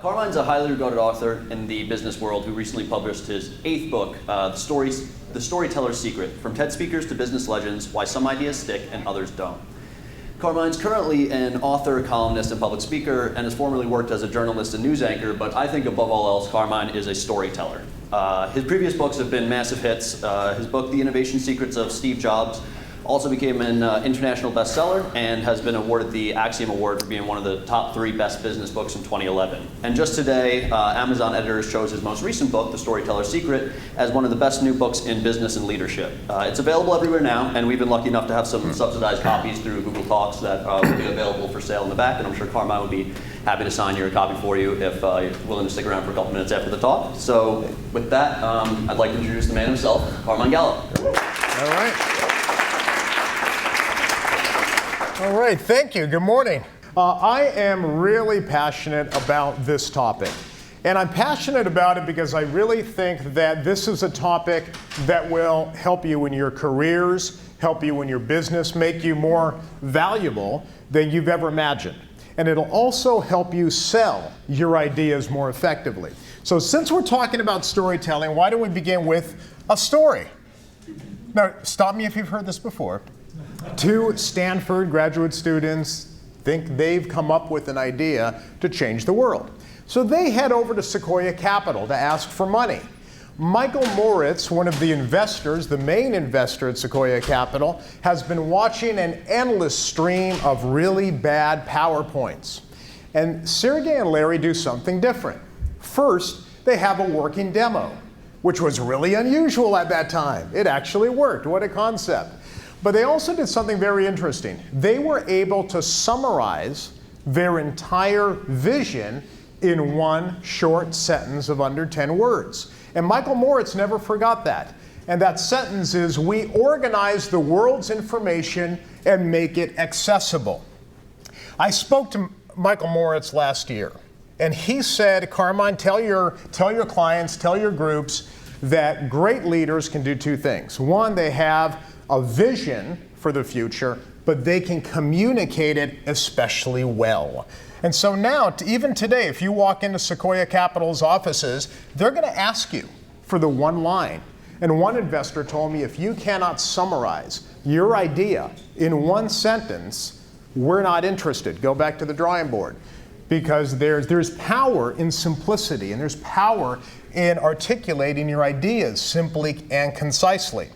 Carmine's a highly regarded author in the business world who recently published his 8th book, The Storyteller's Secret, From TED Speakers to Business Legends, Why Some Ideas Stick and Others Don't. Carmine's currently an author, columnist, and public speaker, and has formerly worked as a journalist and news anchor, but I think above all else, Carmine is a storyteller. His previous books have been massive hits. His book, The Innovation Secrets of Steve Jobs, also became an international bestseller and has been awarded the Axiom Award for being one of the top 3 best business books in 2011. And just today, Amazon editors chose his most recent book, The Storyteller's Secret, as one of the best new books in business and leadership. It's available everywhere now, and we've been lucky enough to have some subsidized copies through Google Talks that will be available for sale in the back, and I'm sure Carmine would be happy to sign your copy for you if you're willing to stick around for a couple minutes after the talk. So with that, I'd like to introduce the man himself, Carmine Gallo. All right. All right, thank you. Good morning. I am really passionate about this topic. And I'm passionate about it because I really think that this is a topic that will help you in your careers, help you in your business, make you more valuable than you've ever imagined. And it'll also help you sell your ideas more effectively. So since we're talking about storytelling, why don't we begin with a story? Now, stop me if you've heard this before. 2 Stanford graduate students think they've come up with an idea to change the world. So they head over to Sequoia Capital to ask for money. Michael Moritz, one of the investors, the main investor at Sequoia Capital, has been watching an endless stream of really bad PowerPoints. And Sergey and Larry do something different. First, they have a working demo, which was really unusual at that time. It actually worked. What a concept. But they also did something very interesting. They were able to summarize their entire vision in one short sentence of under 10 words. And Michael Moritz never forgot that. And that sentence is, we organize the world's information and make it accessible. I spoke to Michael Moritz last year, and he said, Carmine, tell your clients, tell your groups that great leaders can do 2 things. One, they have a vision for the future, but they can communicate it especially well. And so now, even today, if you walk into Sequoia Capital's offices, they're going to ask you for the one line. And one investor told me, if you cannot summarize your idea in one sentence, we're not interested. Go back to the drawing board. Because there's power in simplicity, and there's power in articulating your ideas simply and concisely.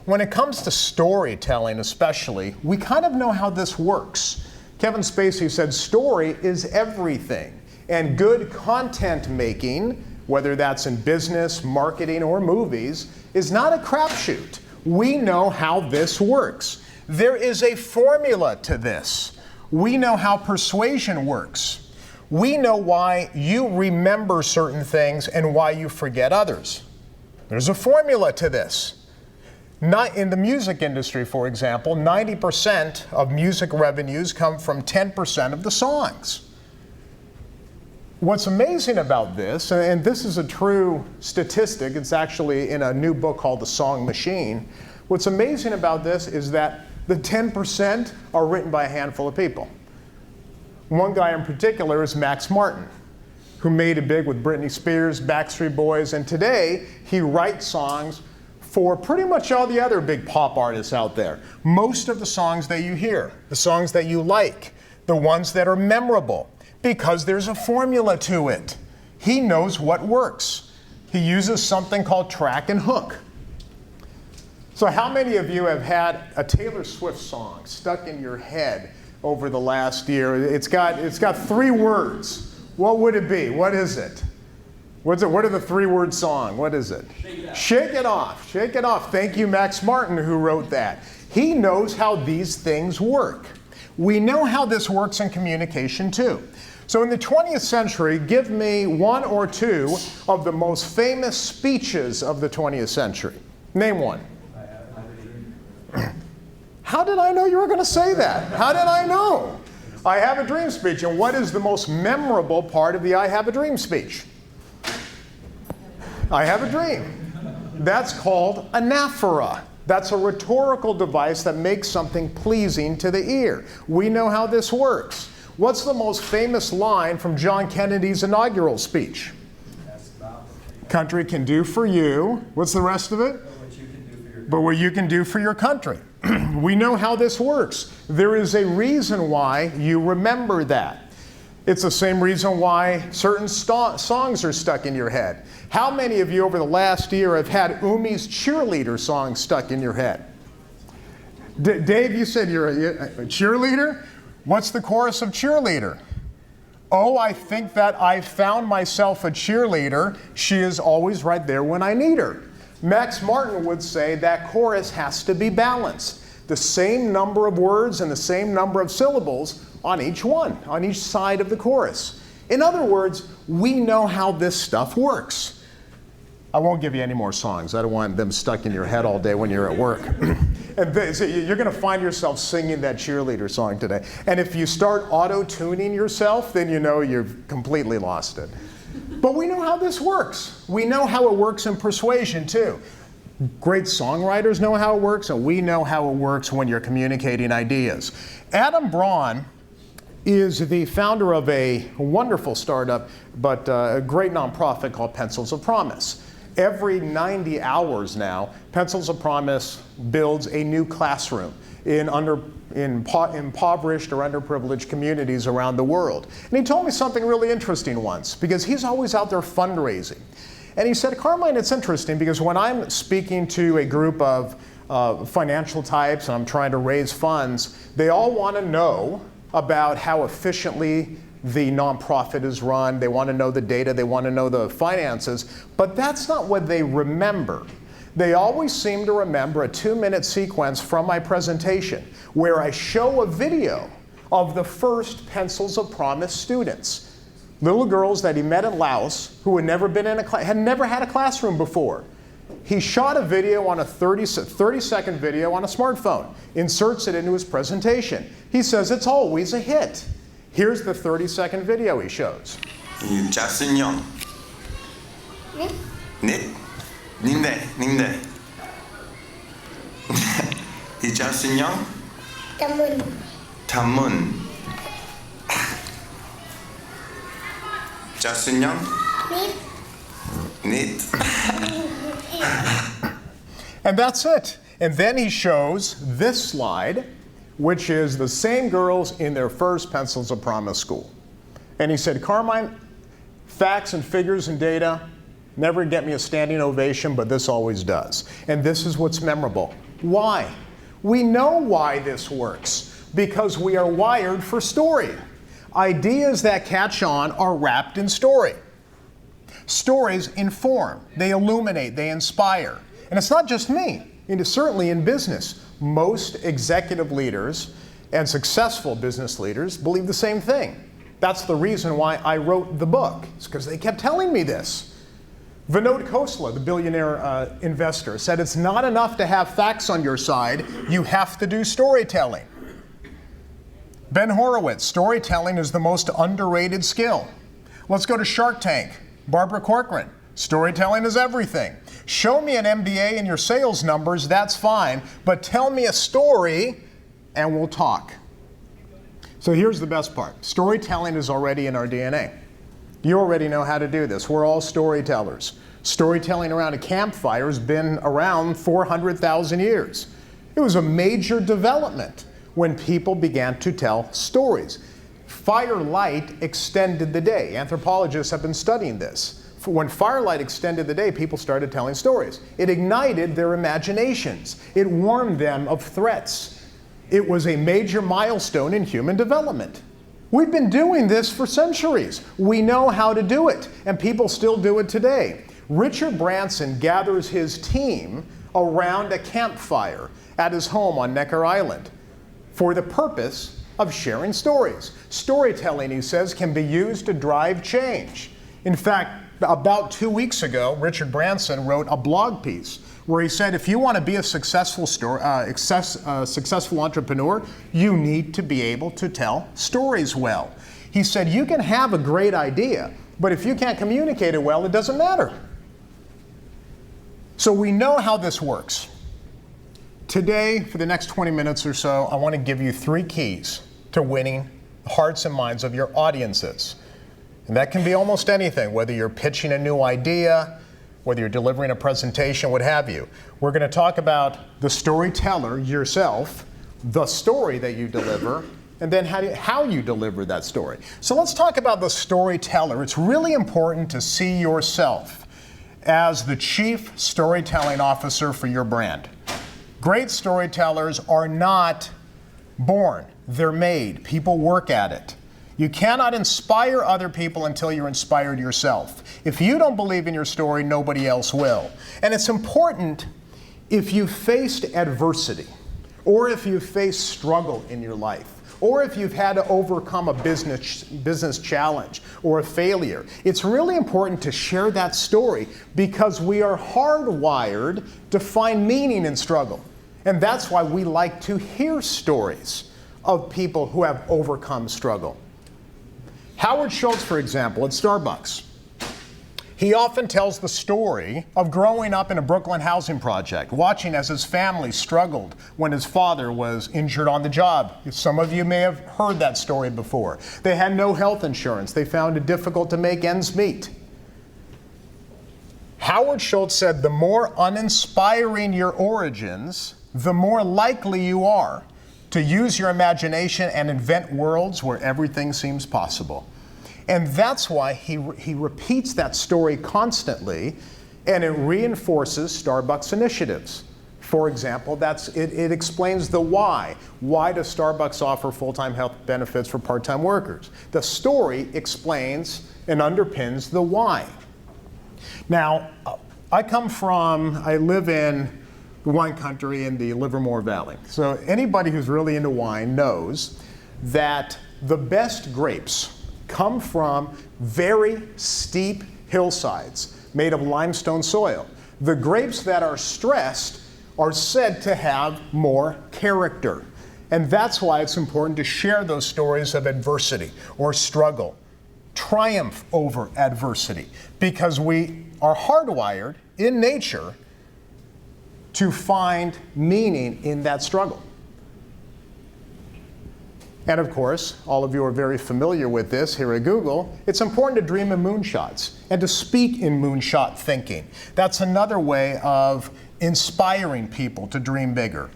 When it comes to storytelling especially, we kind of know how this works. Kevin Spacey said story is everything. And good content making, whether that's in business, marketing, or movies, is not a crapshoot. We know how this works. There is a formula to this. We know how persuasion works. We know why you remember certain things and why you forget others. There's a formula to this. Not in the music industry, for example, 90% of music revenues come from 10% of the songs. What's amazing about this, and this is a true statistic, it's actually in a new book called The Song Machine. What's amazing about this is that the 10% are written by a handful of people. One guy in particular is Max Martin, who made it big with Britney Spears, Backstreet Boys, and today he writes songs for pretty much all the other big pop artists out there. Most of the songs that you hear, the songs that you like, the ones that are memorable, because there's a formula to it. He knows what works. He uses something called track and hook. So how many of you have had a Taylor Swift song stuck in your head over the last year? It's got 3 words. What would it be? What is it? What are the 3-word song? What is it? Shake It Off. Shake It Off. Thank you, Max Martin, who wrote that. He knows how these things work. We know how this works in communication too. So in the 20th century, give me 1 or 2 of the most famous speeches of the 20th century. Name one. How did I know you were going to say that? How did I know? I Have a Dream speech. And what is the most memorable part of the I Have a Dream speech? I have a dream. That's called anaphora. That's a rhetorical device that makes something pleasing to the ear. We know how this works. What's the most famous line from John Kennedy's inaugural speech? Country can do for you. What's the rest of it? But what you can do for your country. We know how this works. There is a reason why you remember that. It's the same reason why certain songs are stuck in your head. How many of you over the last year have had Umi's cheerleader song stuck in your head? Dave, you said you're a cheerleader? What's the chorus of cheerleader? Oh, I think that I found myself a cheerleader. She is always right there when I need her. Max Martin would say that chorus has to be balanced. The same number of words and the same number of syllables on each one, on each side of the chorus. In other words, we know how this stuff works. I won't give you any more songs. I don't want them stuck in your head all day when you're at work. And so you're going to find yourself singing that cheerleader song today. And if you start auto-tuning yourself, then you know you've completely lost it. But we know how this works. We know how it works in persuasion, too. Great songwriters know how it works, and we know how it works when you're communicating ideas. Adam Braun is the founder of a wonderful startup, but a great nonprofit called Pencils of Promise. Every 90 hours now, Pencils of Promise builds a new classroom in impoverished or underprivileged communities around the world. And he told me something really interesting once, because he's always out there fundraising. And he said, Carmine, it's interesting because when I'm speaking to a group of financial types and I'm trying to raise funds, they all want to know about how efficiently the nonprofit is run. They want to know the data, they want to know the finances, but that's not what they remember. They always seem to remember a 2-minute sequence from my presentation where I show a video of the first Pencils of Promise students, little girls that he met in Laos who had never been in had never had a classroom before. He shot a video on a 30-second video on a smartphone, inserts it into his presentation. He says it's always a hit. Here's the 30-second video he shows. 자순영. 네? 님들. 이 자순영? 단문. 자순영? 닛. And that's it. And then he shows this slide, which is the same girls in their first Pencils of Promise school. And he said, Carmine, facts and figures and data never get me a standing ovation, but this always does. And this is what's memorable. Why? We know why this works, because we are wired for story. Ideas that catch on are wrapped in story. Stories inform, they illuminate, they inspire. And it's not just me. It is certainly in business. Most executive leaders and successful business leaders believe the same thing. That's the reason why I wrote the book. It's because they kept telling me this. Vinod Khosla, the billionaire investor, said it's not enough to have facts on your side, you have to do storytelling. Ben Horowitz, storytelling is the most underrated skill. Let's go to Shark Tank. Barbara Corcoran, storytelling is everything. Show me an MBA in your sales numbers, that's fine, but tell me a story and we'll talk. So here's the best part. Storytelling is already in our DNA. You already know how to do this. We're all storytellers. Storytelling around a campfire has been around 400,000 years. It was a major development when people began to tell stories. Firelight extended the day. Anthropologists have been studying this. When firelight extended the day, people started telling stories. It ignited their imaginations. It warned them of threats. It was a major milestone in human development. We've been doing this for centuries. We know how to do it, and people still do it today. Richard Branson gathers his team around a campfire at his home on Necker Island for the purpose of sharing stories. Storytelling, he says, can be used to drive change. In fact, about 2 weeks ago, Richard Branson wrote a blog piece where he said, if you want to be a successful entrepreneur, you need to be able to tell stories well. He said, you can have a great idea, but if you can't communicate it well, it doesn't matter. So we know how this works. Today, for the next 20 minutes or so, I want to give you 3 keys to winning hearts and minds of your audiences. And that can be almost anything, whether you're pitching a new idea, whether you're delivering a presentation, what have you. We're going to talk about the storyteller yourself, the story that you deliver, and then how you deliver that story. So let's talk about the storyteller. It's really important to see yourself as the chief storytelling officer for your brand. Great storytellers are not born, they're made. People work at it. You cannot inspire other people until you're inspired yourself. If you don't believe in your story, nobody else will. And it's important if you faced adversity, or if you faced struggle in your life, or if you've had to overcome a business challenge or a failure. It's really important to share that story because we are hardwired to find meaning in struggle. And that's why we like to hear stories of people who have overcome struggle. Howard Schultz, for example, at Starbucks, he often tells the story of growing up in a Brooklyn housing project, watching as his family struggled when his father was injured on the job. Some of you may have heard that story before. They had no health insurance. They found it difficult to make ends meet. Howard Schultz said, the more uninspiring your origins, the more likely you are to use your imagination and invent worlds where everything seems possible. And that's why he repeats that story constantly, and it reinforces Starbucks initiatives. For example, it explains the why. Why does Starbucks offer full-time health benefits for part-time workers? The story explains and underpins the why. Now, I live in the wine country in the Livermore Valley. So anybody who's really into wine knows that the best grapes come from very steep hillsides made of limestone soil. The grapes that are stressed are said to have more character. And that's why it's important to share those stories of adversity or struggle, triumph over adversity, because we are hardwired in nature to find meaning in that struggle. And of course, all of you are very familiar with this here at Google. It's important to dream in moonshots and to speak in moonshot thinking. That's another way of inspiring people to dream bigger.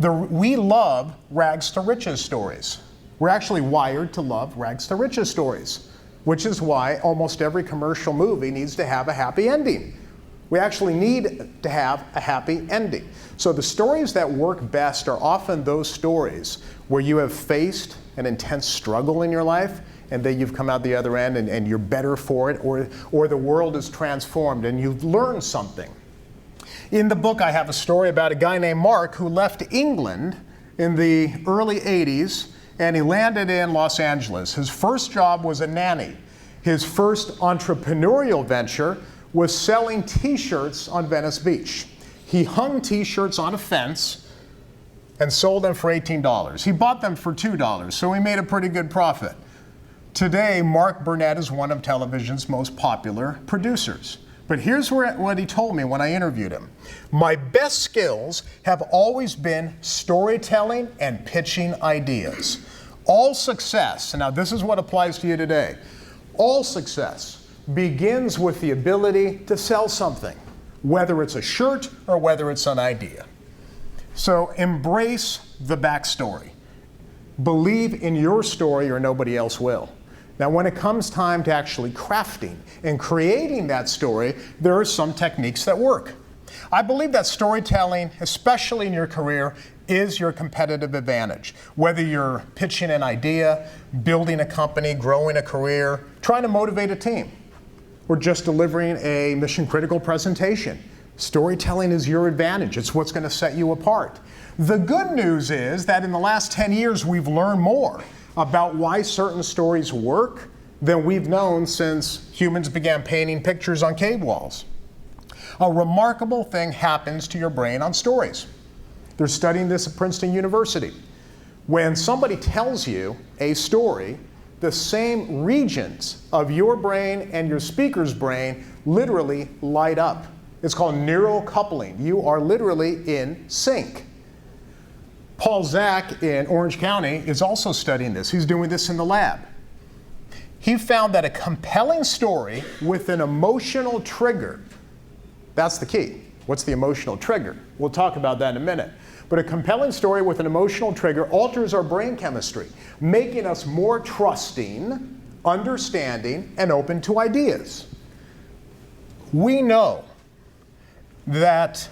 We love rags to riches stories. We're actually wired to love rags to riches stories, which is why almost every commercial movie needs to have a happy ending. We actually need to have a happy ending. So the stories that work best are often those stories where you have faced an intense struggle in your life and then you've come out the other end and you're better for it, or the world is transformed and you've learned something. In the book, I have a story about a guy named Mark who left England in the early 80s and he landed in Los Angeles. His first job was a nanny. His first entrepreneurial venture was selling t-shirts on Venice Beach. He hung t-shirts on a fence and sold them for $18. He bought them for $2, so he made a pretty good profit. Today, Mark Burnett is one of television's most popular producers. But here's what he told me when I interviewed him. My best skills have always been storytelling and pitching ideas. All success, and now this is what applies to you today, all success begins with the ability to sell something, whether it's a shirt or whether it's an idea. So embrace the backstory. Believe in your story or nobody else will. Now, when it comes time to actually crafting and creating that story, there are some techniques that work. I believe that storytelling, especially in your career, is your competitive advantage. Whether you're pitching an idea, building a company, growing a career, trying to motivate a team, or just delivering a mission-critical presentation, storytelling is your advantage. It's what's going to set you apart. The good news is that in the last 10 years, we've learned more about why certain stories work than we've known since humans began painting pictures on cave walls. A remarkable thing happens to your brain on stories. They're studying this at Princeton University. When somebody tells you a story, the same regions of your brain and your speaker's brain literally light up. It's called neural coupling. You are literally in sync. Paul Zak in Orange County is also studying this. He's doing this in the lab. He found that a compelling story with an emotional trigger, that's the key. What's the emotional trigger? We'll talk about that in a minute. But a compelling story with an emotional trigger alters our brain chemistry, making us more trusting, understanding, and open to ideas. We know that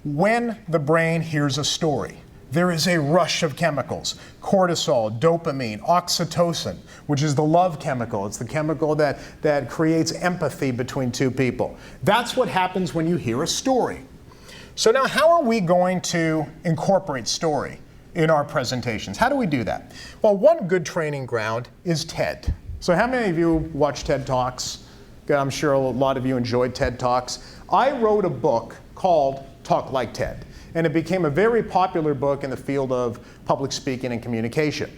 when the brain hears a story, there is a rush of chemicals: cortisol, dopamine, oxytocin, which is the love chemical. It's the chemical that creates empathy between two people. That's what happens when you hear a story. So now, how are we going to incorporate story in our presentations? How do we do that? Well, one good training ground is TED. So how many of you watch TED Talks? I'm sure a lot of you enjoyed TED Talks. I wrote a book called Talk Like TED, and it became a very popular book in the field of public speaking and communication.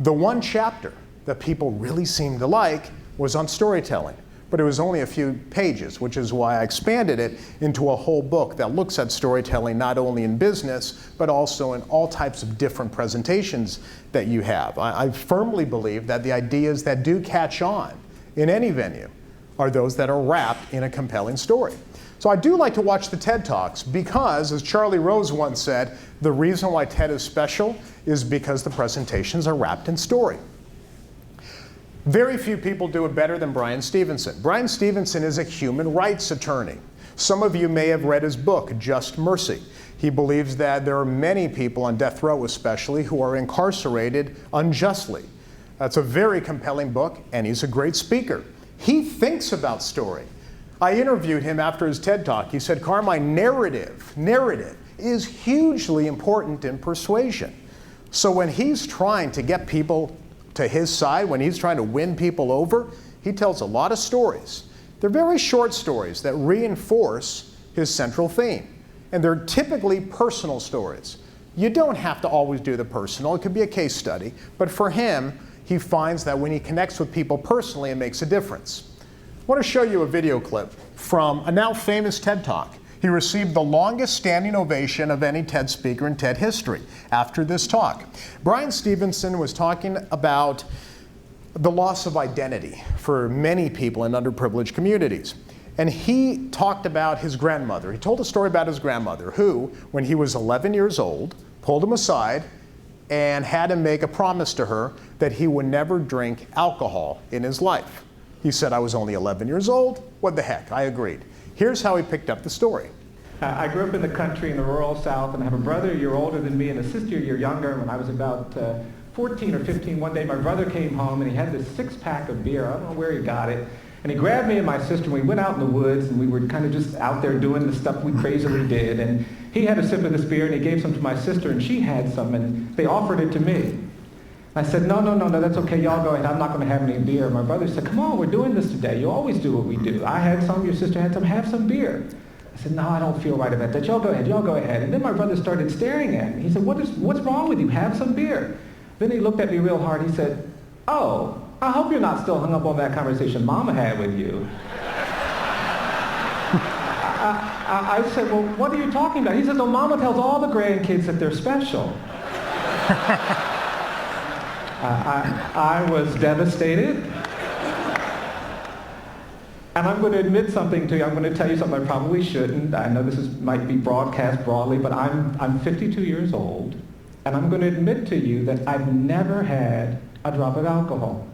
The one chapter that people really seemed to like was on storytelling, but it was only a few pages, which is why I expanded it into a whole book that looks at storytelling not only in business, but also in all types of different presentations that you have. I firmly believe that the ideas that do catch on in any venue are those that are wrapped in a compelling story. So I do like to watch the TED Talks because, as Charlie Rose once said, the reason why TED is special is because the presentations are wrapped in story. Very few people do it better than Bryan Stevenson. Bryan Stevenson is a human rights attorney. Some of you may have read his book, Just Mercy. He believes that there are many people on death row especially who are incarcerated unjustly. That's a very compelling book, and he's a great speaker. He thinks about story. I interviewed him after his TED Talk. He said, Carmine, narrative is hugely important in persuasion. So when he's trying to get people to his side, when he's trying to win people over, he tells a lot of stories. They're very short stories that reinforce his central theme. And they're typically personal stories. You don't have to always do the personal. It could be a case study. But for him, he finds that when he connects with people personally, it makes a difference. I want to show you a video clip from a now famous TED Talk. He received the longest standing ovation of any TED speaker in TED history after this talk. Bryan Stevenson was talking about the loss of identity for many people in underprivileged communities. And he talked about his grandmother. He told a story about his grandmother who, when he was 11 years old, pulled him aside and had him make a promise to her that he would never drink alcohol in his life. He said, I was only 11 years old. What the heck? I agreed. Here's how he picked up the story. I grew up in the country in the rural South, and I have a brother a year older than me and a sister a year younger. When I was about 14 or 15, one day my brother came home and he had this six-pack of beer. I don't know where he got it. And he grabbed me and my sister, and we went out in the woods, and we were kind of just out there doing the stuff we crazily did. And he had a sip of this beer, and he gave some to my sister, and she had some, and they offered it to me. I said, no, that's okay, y'all go ahead. I'm not going to have any beer. My brother said, come on, we're doing this today. You always do what we do. I had some, your sister had some, have some beer. I said, no, I don't feel right about that. Y'all go ahead. And then my brother started staring at me. He said, what's wrong with you? Have some beer. Then he looked at me real hard. He said, oh, I hope you're not still hung up on that conversation Mama had with you. I said, well, what are you talking about? He said, no, Mama tells all the grandkids that they're special. I was devastated. And I'm going to admit something to you. I'm going to tell you something I probably shouldn't. I know this might be broadcast broadly, but I'm 52 years old. And I'm going to admit to you that I've never had a drop of alcohol.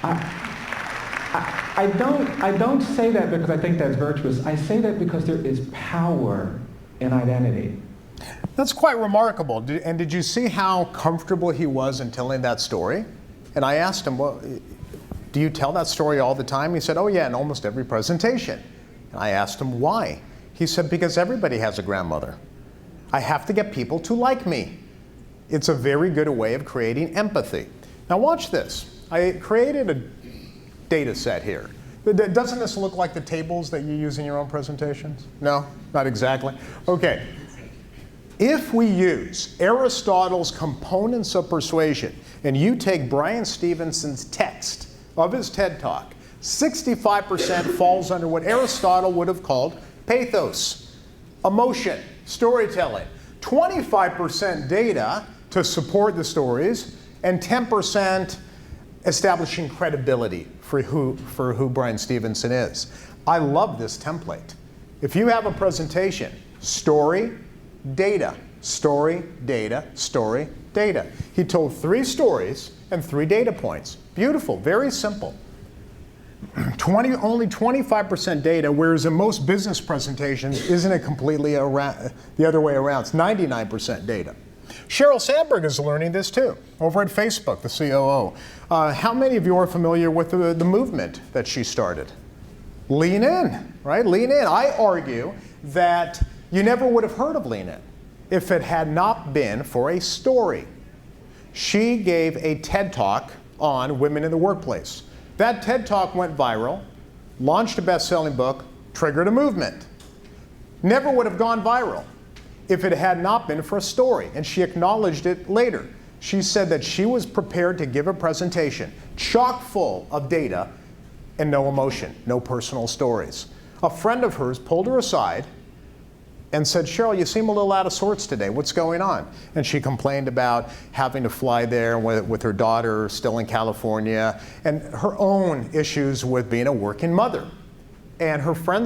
I don't say that because I think that's virtuous. I say that because there is power in identity. That's quite remarkable. And did you see how comfortable he was in telling that story? And I asked him, well, do you tell that story all the time? He said, oh yeah, in almost every presentation. And I asked him why. He said, because everybody has a grandmother. I have to get people to like me. It's a very good way of creating empathy. Now watch this. I created a data set here. Doesn't this look like the tables that you use in your own presentations? No, not exactly. Okay. If we use Aristotle's components of persuasion, and you take Bryan Stevenson's text of his TED Talk, 65% falls under what Aristotle would have called pathos, emotion, storytelling. 25% data to support the stories, and 10% establishing credibility for who Brian Stevenson is. I love this template. If you have a presentation, story, data, story, data, story, data. He told 3 stories and 3 data points. Beautiful, very simple. Only 25% data, whereas in most business presentations, isn't it completely the other way around? It's 99% data. Sheryl Sandberg is learning this too, over at Facebook, the COO. How many of you are familiar with the movement that she started? Lean in, right? Lean in. I argue that you never would have heard of Lean In if it had not been for a story. She gave a TED Talk on women in the workplace. That TED Talk went viral, launched a best-selling book, triggered a movement. Never would have gone viral if it had not been for a story, and she acknowledged it later. She said that she was prepared to give a presentation chock full of data and no emotion, no personal stories. A friend of hers pulled her aside and said, Sheryl, you seem a little out of sorts today. What's going on? And she complained about having to fly there with her daughter still in California and her own issues with being a working mother. And her friend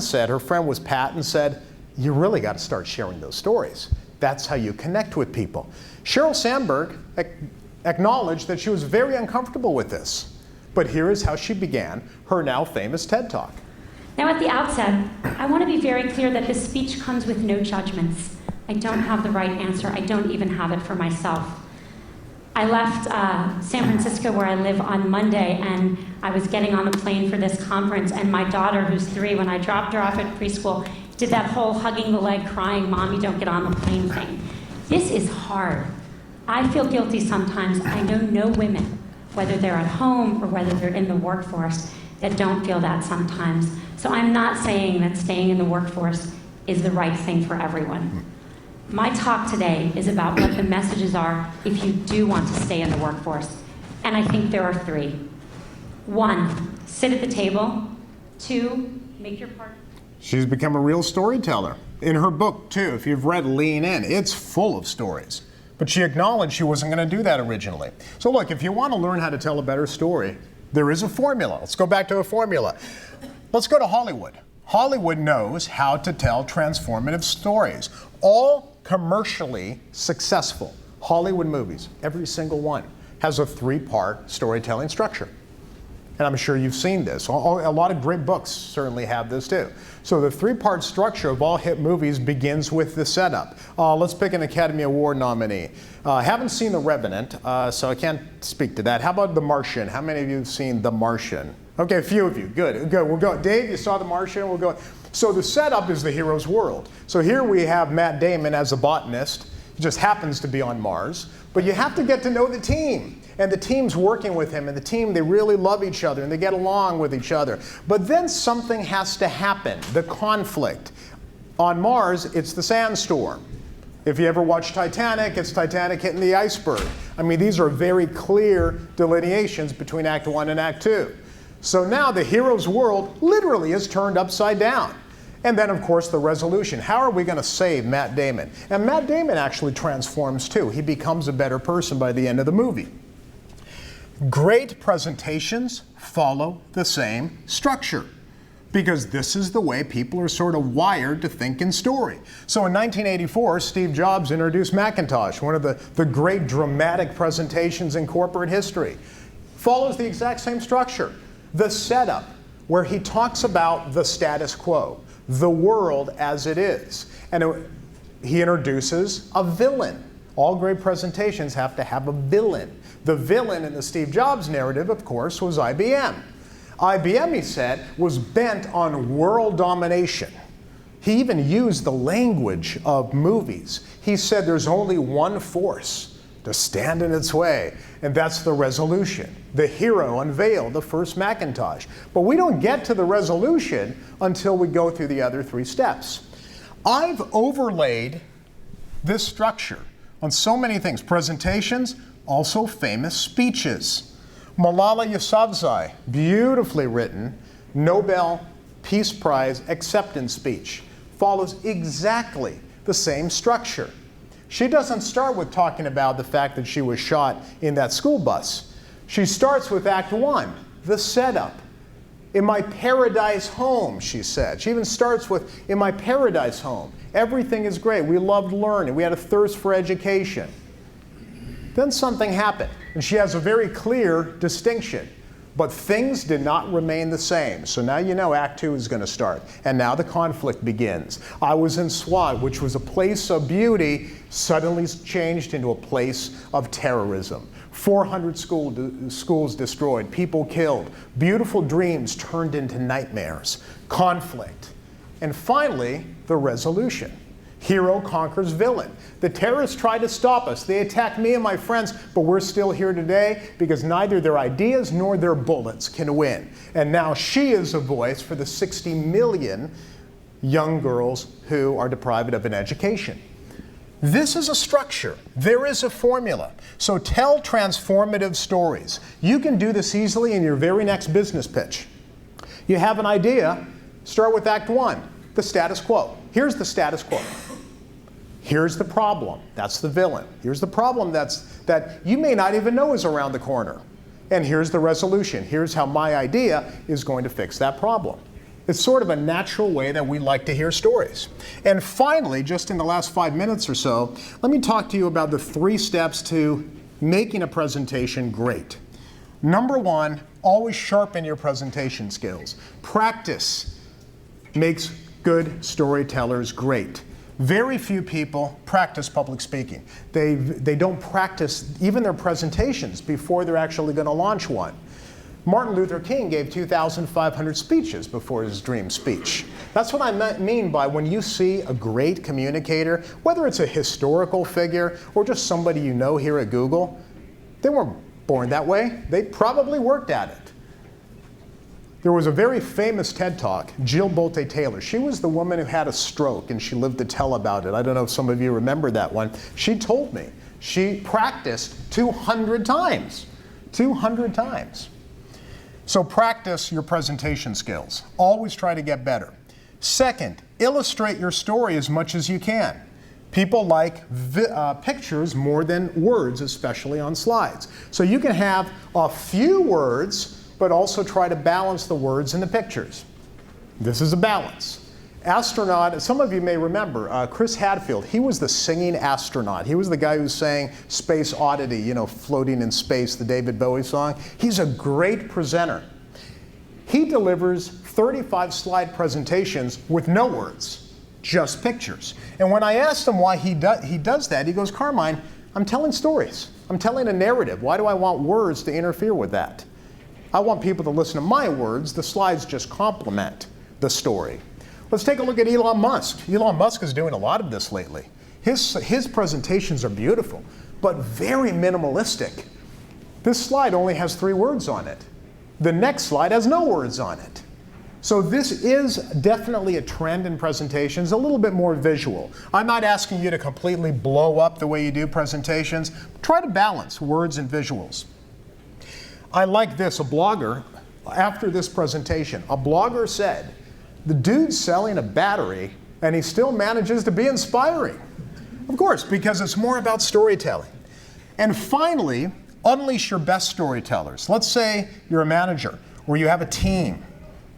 was Pat, and said, you really got to start sharing those stories. That's how you connect with people. Sheryl Sandberg acknowledged that she was very uncomfortable with this. But here is how she began her now famous TED Talk. Now, at the outset, I want to be very clear that this speech comes with no judgments. I don't have the right answer. I don't even have it for myself. I left San Francisco, where I live, on Monday, and I was getting on the plane for this conference, and my daughter, who's 3, when I dropped her off at preschool, did that whole hugging the leg, crying, Mommy, don't get on the plane thing. This is hard. I feel guilty sometimes. I know no women, whether they're at home or whether they're in the workforce, that don't feel that sometimes. So I'm not saying that staying in the workforce is the right thing for everyone. My talk today is about what the messages are if you do want to stay in the workforce. And I think there are 3. 1, sit at the table. 2, make your part. She's become a real storyteller. In her book, too, if you've read Lean In, it's full of stories. But she acknowledged she wasn't going to do that originally. So look, if you want to learn how to tell a better story, there is a formula. Let's go back to a formula. Let's go to Hollywood. Hollywood knows how to tell transformative stories. All commercially successful Hollywood movies, every single one, has a 3-part storytelling structure. And I'm sure you've seen this. A lot of great books certainly have this too. So the 3-part structure of all hit movies begins with the setup. Let's pick an Academy Award nominee. Haven't seen The Revenant, so I can't speak to that. How about The Martian? How many of you have seen The Martian? Okay, a few of you. Good. We'll go. Dave, you saw The Martian? We'll go. So the setup is the hero's world. So here we have Matt Damon as a botanist. He just happens to be on Mars. But you have to get to know the team. And the team's working with him, and the team, they really love each other, and they get along with each other. But then something has to happen, the conflict. On Mars, it's the sandstorm. If you ever watch Titanic, it's Titanic hitting the iceberg. I mean, these are very clear delineations between Act 1 and Act 2. So now the hero's world literally is turned upside down. And then, of course, the resolution. How are we going to save Matt Damon? And Matt Damon actually transforms, too. He becomes a better person by the end of the movie. Great presentations follow the same structure, because this is the way people are sort of wired to think in story. So in 1984, Steve Jobs introduced Macintosh, one of the great dramatic presentations in corporate history. Follows the exact same structure. The setup, where he talks about the status quo, the world as it is. And he introduces a villain. All great presentations have to have a villain. The villain in the Steve Jobs narrative, of course, was IBM. IBM, he said, was bent on world domination. He even used the language of movies. He said there's only one force to stand in its way, and that's the resolution. The hero unveiled the first Macintosh. But we don't get to the resolution until we go through the other 3 steps. I've overlaid this structure on so many things. Presentations, also famous speeches. Malala Yousafzai, beautifully written, Nobel Peace Prize acceptance speech, follows exactly the same structure. She doesn't start with talking about the fact that she was shot in that school bus. She starts with Act 1, the setup. In my paradise home, she said. She even starts with, in my paradise home. Everything is great. We loved learning. We had a thirst for education. Then something happened, and she has a very clear distinction. But things did not remain the same. So now you know Act 2 is going to start. And now the conflict begins. I was in SWAT, which was a place of beauty, suddenly changed into a place of terrorism. 400 schools destroyed, people killed, beautiful dreams turned into nightmares, conflict. And finally, the resolution. Hero conquers villain. The terrorists tried to stop us. They attacked me and my friends, but we're still here today because neither their ideas nor their bullets can win. And now she is a voice for the 60 million young girls who are deprived of an education. This is a structure. There is a formula. So tell transformative stories. You can do this easily in your very next business pitch. You have an idea, start with Act 1, the status quo. Here's the status quo. Here's the problem. That's the villain. Here's the problem that you may not even know is around the corner. And here's the resolution. Here's how my idea is going to fix that problem. It's sort of a natural way that we like to hear stories. And finally, just in the last 5 minutes or so, let me talk to you about the 3 steps to making a presentation great. Number 1, always sharpen your presentation skills. Practice makes good storytellers great. Very few people practice public speaking. They don't practice even their presentations before they're actually going to launch one. Martin Luther King gave 2,500 speeches before his dream speech. That's what I mean by when you see a great communicator, whether it's a historical figure or just somebody you know here at Google, they weren't born that way. They probably worked at it. There was a very famous TED Talk, Jill Bolte Taylor. She was the woman who had a stroke and she lived to tell about it. I don't know if some of you remember that one. She told me she practiced 200 times. 200 times. So practice your presentation skills. Always try to get better. Second, illustrate your story as much as you can. People like pictures more than words, especially on slides. So you can have a few words, but also try to balance the words in the pictures. This is a balance. Astronaut, some of you may remember, Chris Hadfield, he was the singing astronaut. He was the guy who sang Space Oddity, you know, Floating in Space, the David Bowie song. He's a great presenter. He delivers 35 slide presentations with no words, just pictures. And when I asked him why he does that, he goes, Carmine, I'm telling stories. I'm telling a narrative. Why do I want words to interfere with that? I want people to listen to my words. The slides just complement the story. Let's take a look at Elon Musk. Elon Musk is doing a lot of this lately. His presentations are beautiful, but very minimalistic. This slide only has 3 words on it. The next slide has no words on it. So this is definitely a trend in presentations, a little bit more visual. I'm not asking you to completely blow up the way you do presentations. Try to balance words and visuals. I like this, a blogger, after this presentation, a blogger said, the dude's selling a battery and he still manages to be inspiring. Of course, because it's more about storytelling. And finally, unleash your best storytellers. Let's say you're a manager or you have a team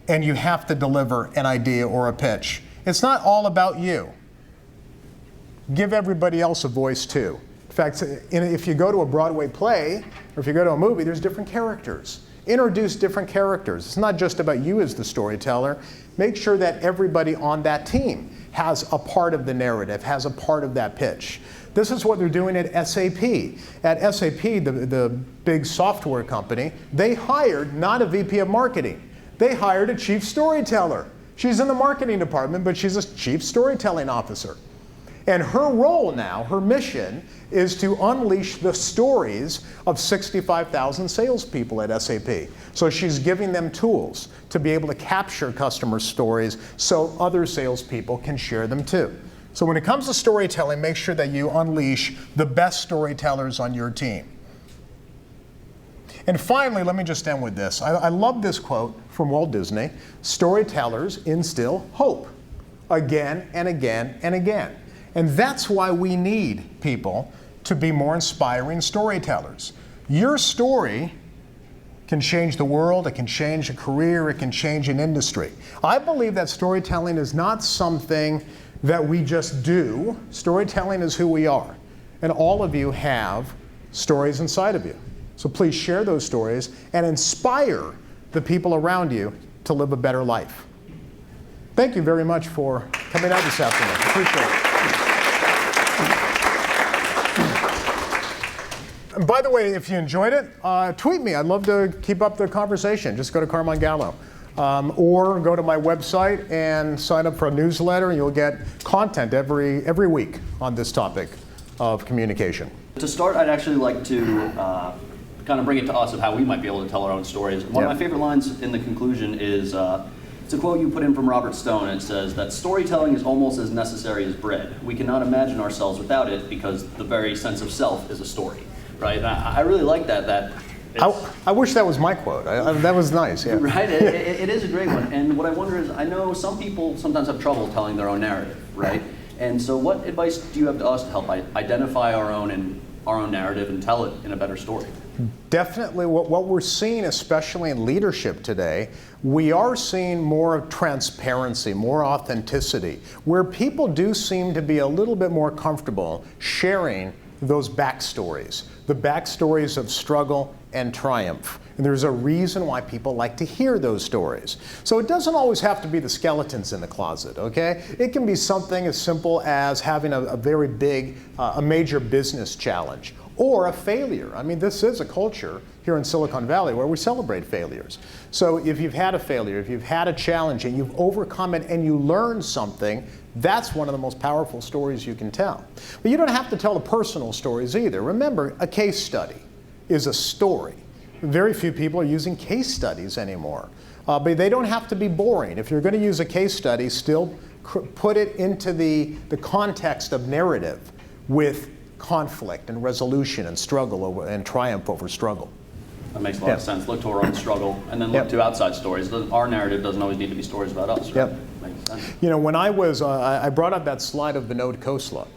and you have to deliver an idea or a pitch. It's not all about you. Give everybody else a voice too. In fact, if you go to a Broadway play, or if you go to a movie, there's different characters. Introduce different characters. It's not just about you as the storyteller. Make sure that everybody on that team has a part of the narrative, has a part of that pitch. This is what they're doing at SAP. At SAP, the big software company, they hired not a VP of marketing. They hired a chief storyteller. She's in the marketing department, but she's a chief storytelling officer. And her role now, her mission, is to unleash the stories of 65,000 salespeople at SAP. So she's giving them tools to be able to capture customer stories so other salespeople can share them too. So when it comes to storytelling, make sure that you unleash the best storytellers on your team. And finally, let me just end with this. I love this quote from Walt Disney. Storytellers instill hope again and again and again. And that's why we need people to be more inspiring storytellers. Your story can change the world, it can change a career, it can change an industry. I believe that storytelling is not something that we just do. Storytelling is who we are. And all of you have stories inside of you. So please share those stories and inspire the people around you to live a better life. Thank you very much for coming out this afternoon. Appreciate it. And by the way, if you enjoyed it, tweet me. I'd love to keep up the conversation. Just go to Carmine Gallo. Or go to my website and sign up for a newsletter, and you'll get content every week on this topic of communication. To start, I'd actually like to kind of bring it to us of how we might be able to tell our own stories. One of my favorite lines in the conclusion is, it's a quote you put in from Robert Stone, and it says that storytelling is almost as necessary as bread. We cannot imagine ourselves without it because the very sense of self is a story, right? And I really like that. I wish that was my quote. That was nice, yeah. Right, it is a great one. And what I wonder is, I know some people sometimes have trouble telling their own narrative, right? And so what advice do you have to us to help identify our own narrative and tell it in a better story? Definitely what we're seeing, especially in leadership today, we are seeing more transparency, more authenticity, where people do seem to be a little bit more comfortable sharing those backstories, the backstories of struggle and triumph. And there's a reason why people like to hear those stories. So it doesn't always have to be the skeletons in the closet, okay? It can be something as simple as having a very big, a major business challenge, or a failure. I mean, this is a culture here in Silicon Valley where we celebrate failures. So if you've had a failure, if you've had a challenge and you've overcome it and you learn something, that's one of the most powerful stories you can tell. But you don't have to tell the personal stories either. Remember, a case study is a story. Very few people are using case studies anymore. But they don't have to be boring. If you're going to use a case study, still put it into the context of narrative with conflict and resolution and struggle and triumph over struggle. That makes a lot of sense. Look to our own struggle and then look to outside stories. Our narrative doesn't always need to be stories about us, right? Makes sense. You know, when I was, I brought up that slide of Vinod Khosla.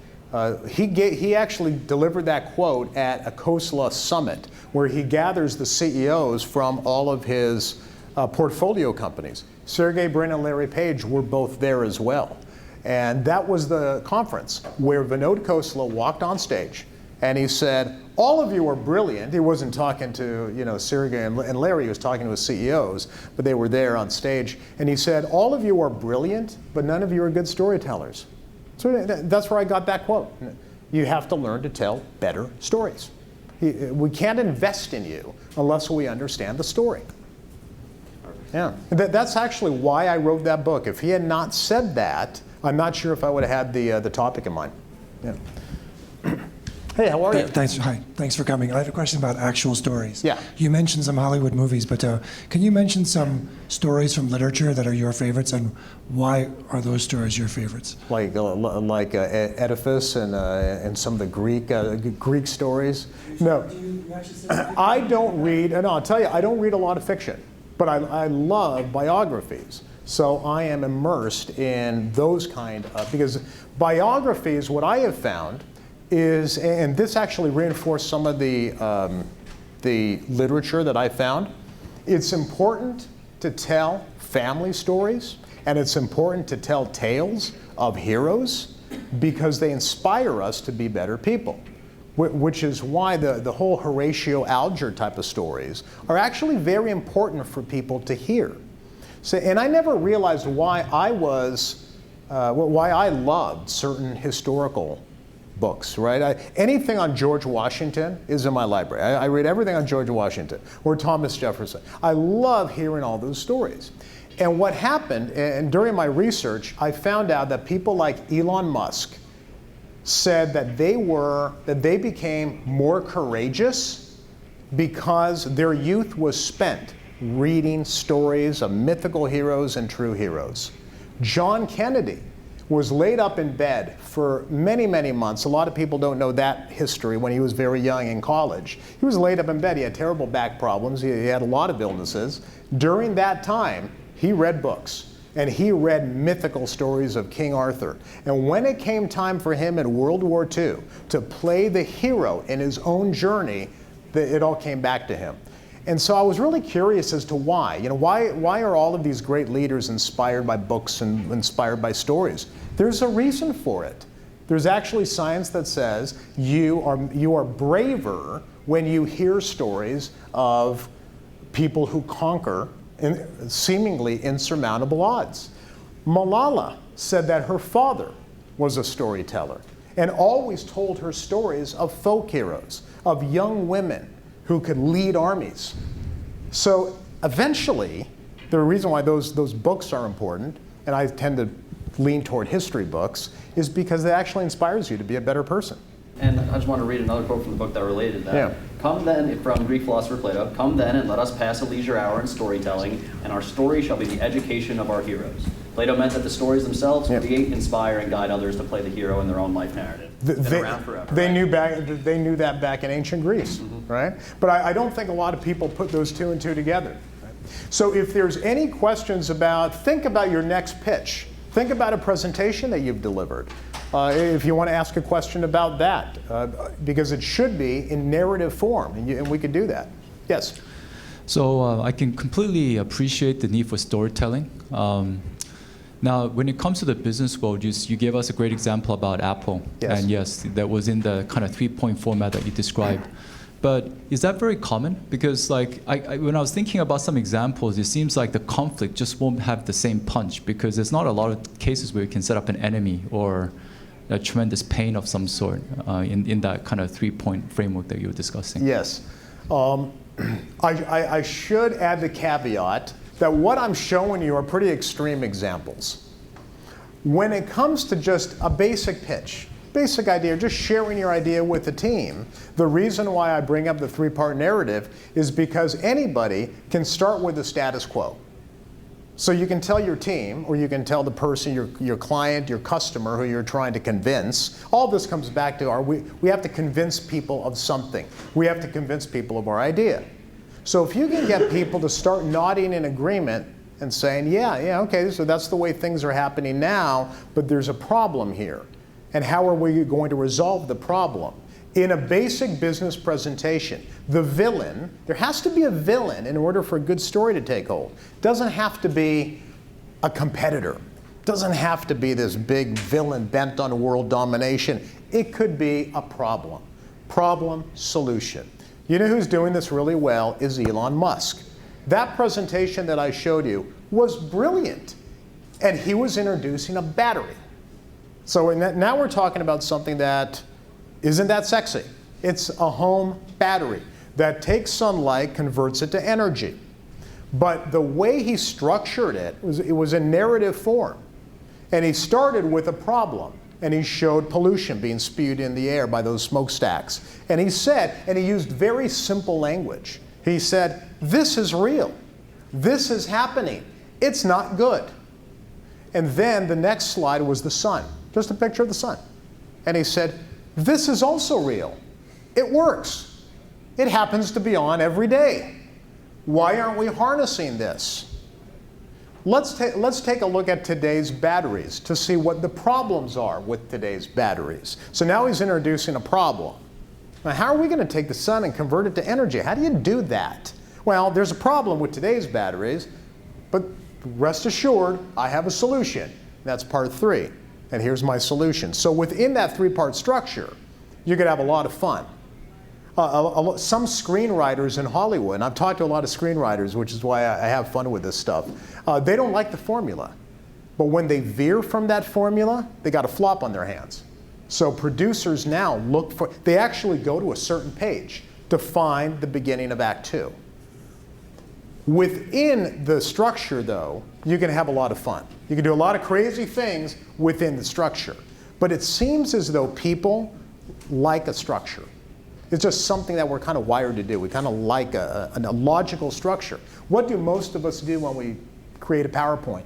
He actually delivered that quote at a Khosla summit where he gathers the CEOs from all of his portfolio companies. Sergey Brin and Larry Page were both there as well. And that was the conference where Vinod Khosla walked on stage and he said, all of you are brilliant. He wasn't talking to Sergey and Larry, he was talking to his CEOs, but they were there on stage. And he said, all of you are brilliant, but none of you are good storytellers. So that's where I got that quote. You have to learn to tell better stories. We can't invest in you unless we understand the story. Yeah, that's actually why I wrote that book. If he had not said that, I'm not sure if I would have had the topic in mind. Yeah. Hey, how are you? Thanks for coming. I have a question about actual stories. Yeah. You mentioned some Hollywood movies, but can you mention some stories from literature that are your favorites, and why are those stories your favorites? Like Oedipus and some of the Greek stories. No, I don't read, and I'll tell you, I don't read a lot of fiction, but I love biographies. So I am immersed in those kind of, because biographies, what I have found is, and this actually reinforced some of the literature that I found, it's important to tell family stories, and it's important to tell tales of heroes because they inspire us to be better people, which is why the whole Horatio Alger type of stories are actually very important for people to hear. So, and I never realized why I loved certain historical books, right? Anything on George Washington is in my library. I read everything on George Washington or Thomas Jefferson. I love hearing all those stories. And what happened, and during my research, I found out that people like Elon Musk said that they became more courageous because their youth was spent reading stories of mythical heroes and true heroes. John Kennedy was laid up in bed for many, many months. A lot of people don't know that history when he was very young in college. He was laid up in bed. He had terrible back problems. He had a lot of illnesses. During that time, he read books. and he read mythical stories of King Arthur. And when it came time for him in World War II to play the hero in his own journey, it all came back to him. And so I was really curious as to why. Why are all of these great leaders inspired by books and inspired by stories? There's a reason for it. There's actually science that says you are braver when you hear stories of people who conquer seemingly insurmountable odds. Malala said that her father was a storyteller and always told her stories of folk heroes, of young women who could lead armies. So eventually, the reason why those books are important, and I tend to lean toward history books, is because it actually inspires you to be a better person. And I just want to read another quote from the book that related to that. Yeah. Come then, from Greek philosopher Plato, come then and let us pass a leisure hour in storytelling, and our story shall be the education of our heroes. Plato meant that the stories themselves create, inspire, and guide others to play the hero in their own life narrative. Been around forever. They knew that back in ancient Greece, right? But I don't think a lot of people put those two and two together. Right? So if there's any questions think about your next pitch. Think about a presentation that you've delivered. If you want to ask a question about that, because it should be in narrative form, and we could do that. Yes? So I can completely appreciate the need for storytelling. Now, when it comes to the business world, you gave us a great example about Apple. Yes. And yes, that was in the kind of 3-point format that you described. But is that very common? Because when I was thinking about some examples, it seems like the conflict just won't have the same punch, because there's not a lot of cases where you can set up an enemy or a tremendous pain of some sort in that kind of 3-point framework that you were discussing. Yes. I should add the caveat that what I'm showing you are pretty extreme examples. When it comes to just a basic pitch, basic idea, just sharing your idea with the team, the reason why I bring up the 3-part narrative is because anybody can start with the status quo. So you can tell your team, or you can tell the person, your client, your customer who you're trying to convince. All this comes back to we have to convince people of something. We have to convince people of our idea. So if you can get people to start nodding in agreement and saying, yeah, okay, so that's the way things are happening now, but there's a problem here. And how are we going to resolve the problem? In a basic business presentation, the villain, there has to be a villain in order for a good story to take hold. It doesn't have to be a competitor. It doesn't have to be this big villain bent on world domination. It could be a problem. Problem, solution. You know who's doing this really well is Elon Musk. That presentation that I showed you was brilliant. And he was introducing a battery. So now we're talking about something that isn't that sexy. It's a home battery that takes sunlight, converts it to energy. But the way he structured it was in narrative form. And he started with a problem. And he showed pollution being spewed in the air by those smokestacks. And he said, and he used very simple language. He said, this is real. This is happening. It's not good. And then the next slide was the sun. Just a picture of the sun. And he said, this is also real. It works. It happens to be on every day. Why aren't we harnessing this? Let's take a look at today's batteries to see what the problems are with today's batteries. So now he's introducing a problem. Now, how are we going to take the sun and convert it to energy? How do you do that? Well, there's a problem with today's batteries, but rest assured, I have a solution. That's part 3. And here's my solution. So within that 3-part structure, you could have a lot of fun. Some screenwriters in Hollywood, and I've talked to a lot of screenwriters, which is why I have fun with this stuff, they don't like the formula. But when they veer from that formula, they got a flop on their hands. So producers now they actually go to a certain page to find the beginning of Act 2. Within the structure, though, you can have a lot of fun. You can do a lot of crazy things within the structure. But it seems as though people like a structure. It's just something that we're kind of wired to do. We kind of like a logical structure. What do most of us do when we create a PowerPoint?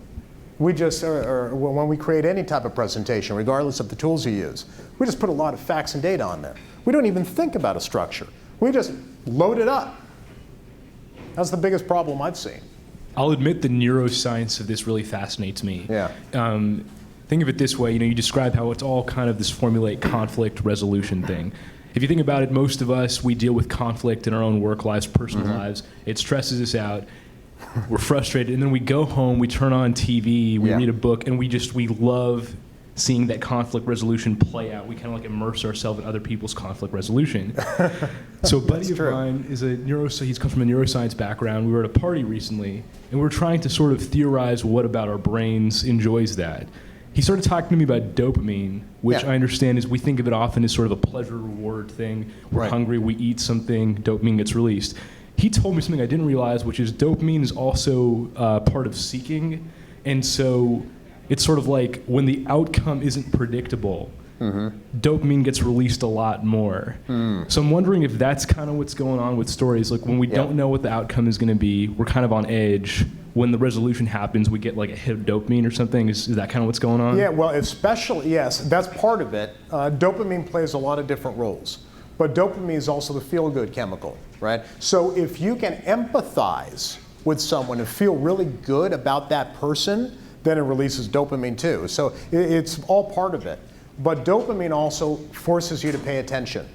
We just, or when we create any type of presentation, regardless of the tools you use, we just put a lot of facts and data on there. We don't even think about a structure. We just load it up. That's the biggest problem I've seen. I'll admit the neuroscience of this really fascinates me. Yeah. Think of it this way, you describe how it's all kind of this formulaic conflict resolution thing. If you think about it, most of us, we deal with conflict in our own work lives, personal lives. It stresses us out. We're frustrated, and then we go home, we turn on TV, we read a book, and we love seeing that conflict resolution play out. We kind of like immerse ourselves in other people's conflict resolution. So a buddy of mine is he comes from a neuroscience background. We were at a party recently, and we were trying to sort of theorize what about our brains enjoys that. He started talking to me about dopamine, which I understand is, we think of it often as sort of a pleasure reward thing. We're hungry, we eat something, dopamine gets released. He told me something I didn't realize, which is dopamine is also part of seeking. And so it's sort of like when the outcome isn't predictable, dopamine gets released a lot more. So I'm wondering if that's kind of what's going on with stories. Like when we don't know what the outcome is going to be, we're kind of on edge. When the resolution happens, we get like a hit of dopamine or something. Is that kind of what's going on? Yeah, well, especially, yes, that's part of it. Dopamine plays a lot of different roles. But dopamine is also the feel-good chemical, right? So if you can empathize with someone and feel really good about that person, then it releases dopamine too. So it's all part of it. But dopamine also forces you to pay attention.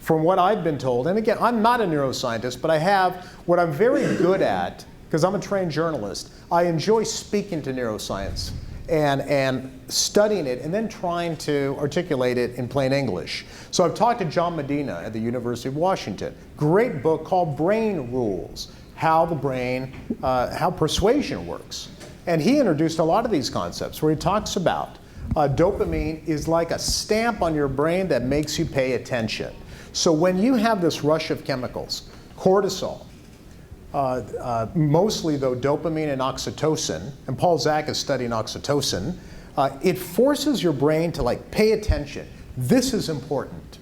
From what I've been told, and again, I'm not a neuroscientist, but I have what I'm very good at, because I'm a trained journalist. I enjoy speaking to neuroscience and studying it and then trying to articulate it in plain English. So I've talked to John Medina at the University of Washington. Great book called Brain Rules, how the brain, how persuasion works. And he introduced a lot of these concepts where he talks about dopamine is like a stamp on your brain that makes you pay attention. So when you have this rush of chemicals, cortisol, mostly though dopamine and oxytocin, and Paul Zak is studying oxytocin, it forces your brain to like pay attention. This is important.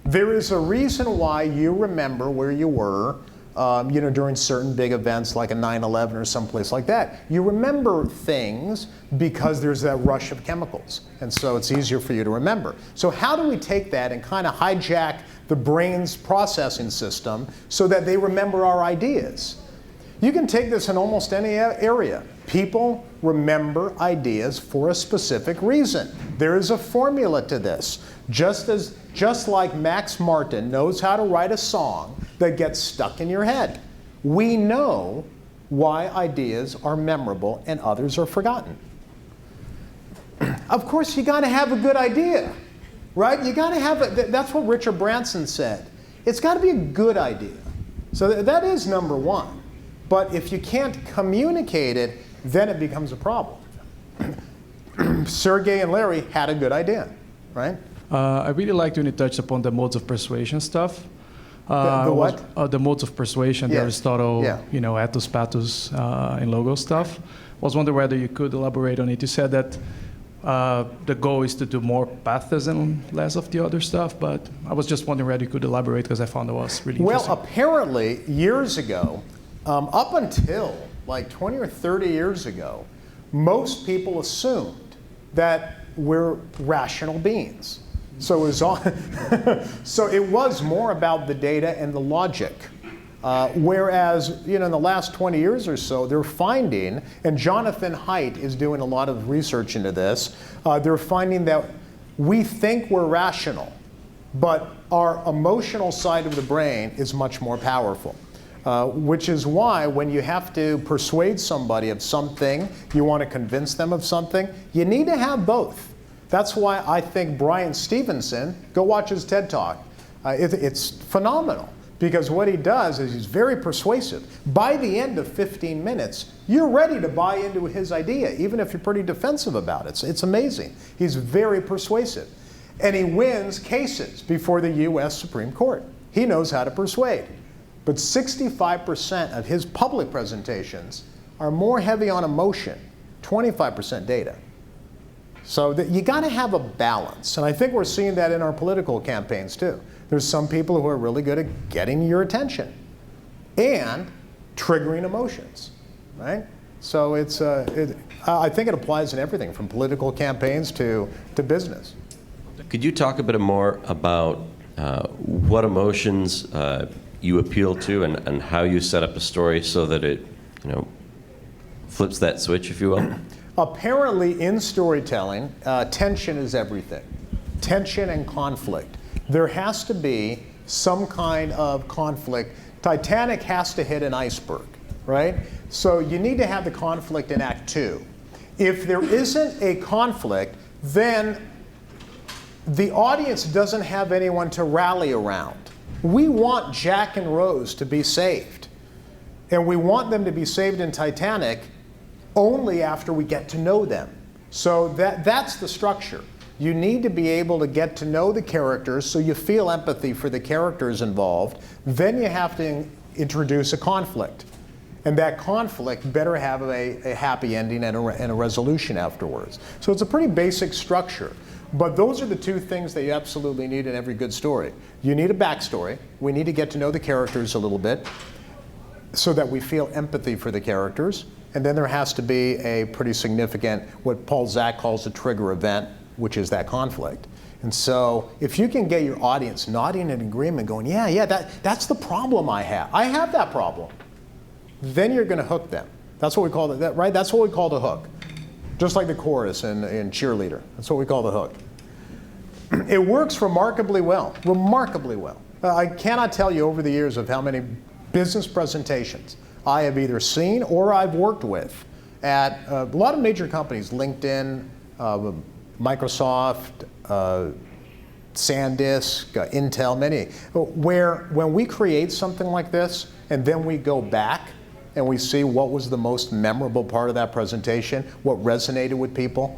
There is a reason why you remember where you were during certain big events like a 9/11 or someplace like that. You remember things because there's that rush of chemicals. And so it's easier for you to remember. So how do we take that and kind of hijack the brain's processing system so that they remember our ideas? You can take this in almost any area. People remember ideas for a specific reason. There is a formula to this. Just like Max Martin knows how to write a song that gets stuck in your head. We know why ideas are memorable and others are forgotten. Of course, you got to have a good idea, right? You got to have that's what Richard Branson said. It's got to be a good idea. So that is number one. But if you can't communicate it, then it becomes a problem. Sergey and Larry had a good idea, right? I really liked when you touched upon the modes of persuasion stuff. The what? The modes of persuasion, the Aristotle, ethos, pathos, and logos stuff. I was wondering whether you could elaborate on it. You said that the goal is to do more pathos and less of the other stuff, but I was just wondering whether you could elaborate because I found it was really interesting. Well, apparently, years ago, up until like 20 or 30 years ago, most people assumed that we're rational beings. So it was more about the data and the logic. Whereas, in the last 20 years or so, they're finding, and Jonathan Haidt is doing a lot of research into this, they're finding that we think we're rational, but our emotional side of the brain is much more powerful. Which is why when you have to persuade somebody of something, you want to convince them of something, you need to have both. That's why I think Brian Stevenson, go watch his TED Talk. It's phenomenal because what he does is he's very persuasive. By the end of 15 minutes, you're ready to buy into his idea, even if you're pretty defensive about it. It's amazing. He's very persuasive. And he wins cases before the US Supreme Court. He knows how to persuade. But 65% of his public presentations are more heavy on emotion, 25% data. So you got to have a balance. And I think we're seeing that in our political campaigns too. There's some people who are really good at getting your attention and triggering emotions, right? So I think it applies in everything from political campaigns to business. Could you talk a bit more about what emotions you appeal to and how you set up a story so that it flips that switch, if you will? Apparently, in storytelling, tension is everything. Tension and conflict. There has to be some kind of conflict. Titanic has to hit an iceberg, right? So you need to have the conflict in Act 2. If there isn't a conflict, then the audience doesn't have anyone to rally around. We want Jack and Rose to be saved. And we want them to be saved in Titanic only after we get to know them. So that's the structure. You need to be able to get to know the characters so you feel empathy for the characters involved. Then you have to introduce a conflict. And that conflict better have a happy ending and a resolution afterwards. So it's a pretty basic structure. But those are the two things that you absolutely need in every good story. You need a backstory. We need to get to know the characters a little bit so that we feel empathy for the characters. And then there has to be a pretty significant, what Paul Zak calls a trigger event, which is that conflict. And so if you can get your audience nodding in agreement, going, yeah, that's the problem I have. I have that problem. Then you're going to hook them. That's what we call it, right? That's what we call the hook. Just like the chorus in Cheerleader. That's what we call the hook. It works remarkably well, remarkably well. I cannot tell you over the years of how many business presentations I have either seen or I've worked with at a lot of major companies, LinkedIn, Microsoft, SanDisk, Intel, many, where when we create something like this and then we go back and we see what was the most memorable part of that presentation, what resonated with people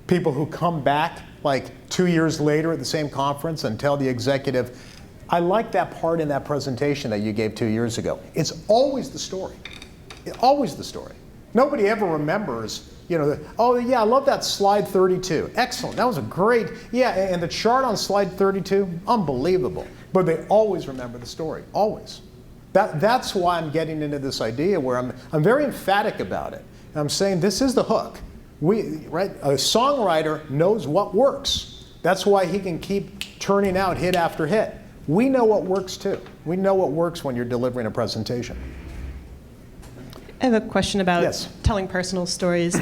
who come back like 2 years later at the same conference and tell the executive, I like that part in that presentation that you gave 2 years ago. It's always the story. Always the story. Nobody ever remembers, oh yeah, I love that slide 32. Excellent, that was a great, and the chart on slide 32, unbelievable. But they always remember the story, always. That's why I'm getting into this idea where I'm very emphatic about it. I'm saying this is the hook. A songwriter knows what works. That's why he can keep turning out hit after hit. We know what works too. We know what works when you're delivering a presentation. I have a question about telling personal stories.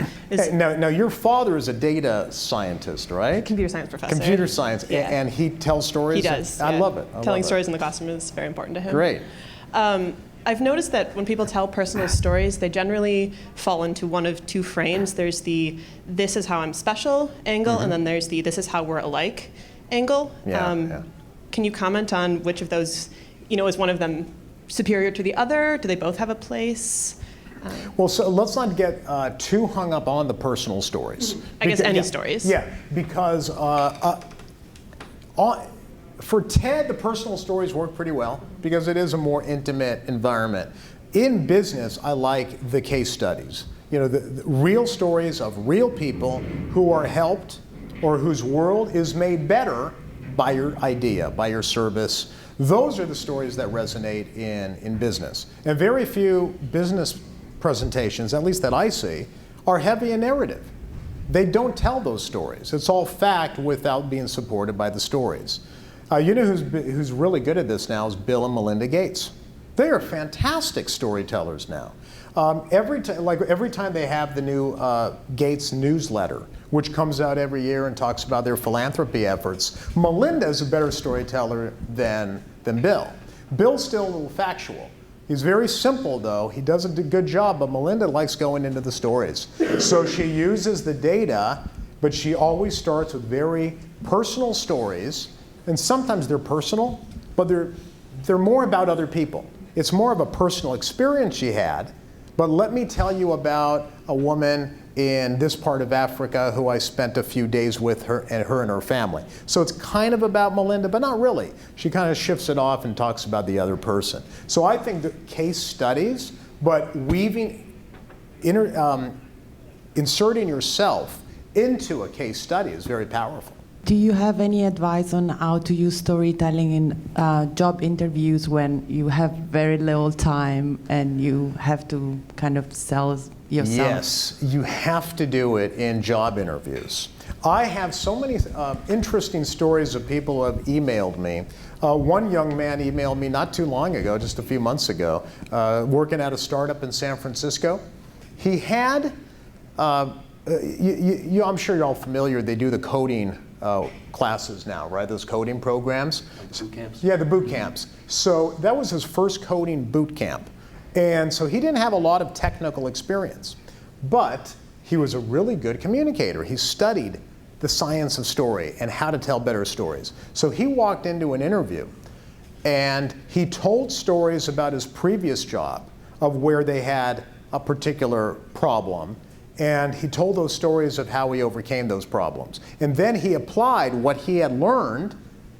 Now, your father is a data scientist, right? Computer science professor. Computer science, and he tells stories? He does. I love it. Telling stories in the classroom is very important to him. Great. I've noticed that when people tell personal stories, they generally fall into one of two frames. There's the this is how I'm special angle, and then there's the this is how we're alike angle. Can you comment on which of those, is one of them superior to the other? Do they both have a place? Well, so let's not get too hung up on the personal stories. I guess any stories. Yeah, because for TED, the personal stories work pretty well because it is a more intimate environment. In business, I like the case studies. The real stories of real people who are helped or whose world is made better by your idea, by your service. Those are the stories that resonate in business. And very few business presentations, at least that I see, are heavy in narrative. They don't tell those stories. It's all fact without being supported by the stories. Who's really good at this now is Bill and Melinda Gates. They are fantastic storytellers now. Every time they have the new Gates newsletter, which comes out every year and talks about their philanthropy efforts, Melinda is a better storyteller than Bill. Bill's still a little factual. He's very simple, though. He does a good job, but Melinda likes going into the stories. So she uses the data, but she always starts with very personal stories. And sometimes they're personal, but they're more about other people. It's more of a personal experience she had. But let me tell you about a woman in this part of Africa who I spent a few days with her and her family. So it's kind of about Melinda, but not really. She kind of shifts it off and talks about the other person. So I think the case studies, but inserting yourself into a case study is very powerful. Do you have any advice on how to use storytelling in job interviews when you have very little time and you have to kind of sell yourself? Yes, you have to do it in job interviews. I have so many interesting stories of people who have emailed me. One young man emailed me not too long ago, just a few months ago, working at a startup in San Francisco. he had, I'm sure you're all familiar, they do the coding classes now, right? Those coding programs. Like boot camps? Yeah, the boot camps. So that was his first coding boot camp. And so he didn't have a lot of technical experience, but he was a really good communicator. He studied the science of story and how to tell better stories. So he walked into an interview and he told stories about his previous job of where they had a particular problem. And he told those stories of how he overcame those problems. And then he applied what he had learned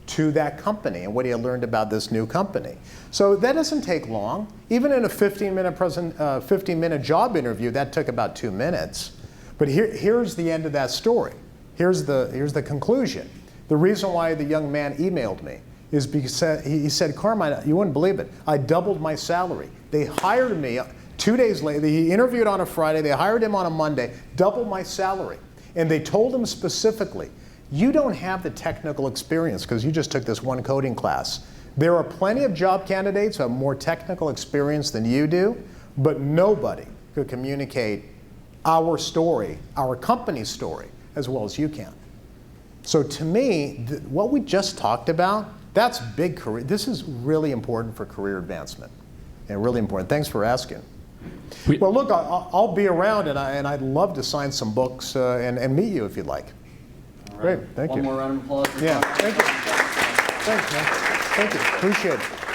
to that company and what he had learned about this new company. So that doesn't take long. Even in a 15-minute job interview, that took about 2 minutes. But here's the end of that story. Here's the conclusion. The reason why the young man emailed me is because he said, Carmine, you wouldn't believe it. I doubled my salary. They hired me 2 days later. He interviewed on a Friday. They hired him on a Monday, doubled my salary. And they told him specifically, you don't have the technical experience because you just took this one coding class. There are plenty of job candidates who have more technical experience than you do, but nobody could communicate our story, our company's story, as well as you can. So to me, what we just talked about, that's big career. This is really important for career advancement, and really important. Thanks for asking. Well, look, I'll be around, and I'd love to sign some books and meet you if you'd like. All right. Great, thank you. One more round of applause. Yeah, thank you. Thanks, man. Thank you, appreciate it.